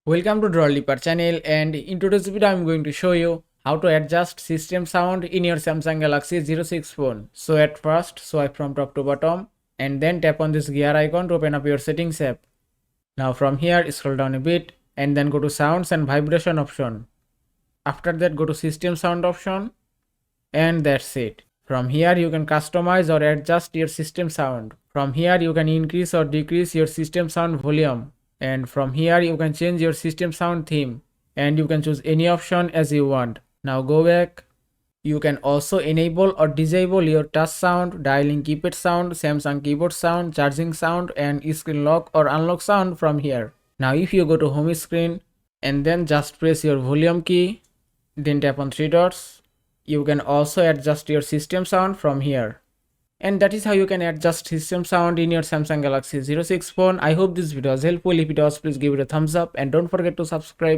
Welcome to Draw Leaper channel, and in today's video I'm going to show you how to adjust system sound in your Samsung Galaxy A06 phone. So at first swipe from top to bottom and then tap on this gear icon to open up your settings app. Now from here scroll down a bit and then go to sounds and vibration option. After that go to system sound option, and that's it. From here you can customize or adjust your system sound. From here you can increase or decrease your system sound volume. And from here you can change your system sound theme, and you can choose any option as you want. Now go back. You can also enable or disable your touch sound, dialing keypad sound, Samsung keyboard sound, charging sound, and screen lock or unlock sound from here. Now if you go to home screen and then just press your volume key, then tap on three dots, you can also adjust your system sound from here. And that is how you can adjust system sound in your Samsung Galaxy A06 phone. I hope this video was helpful. If it was, please give it a thumbs up and don't forget to subscribe.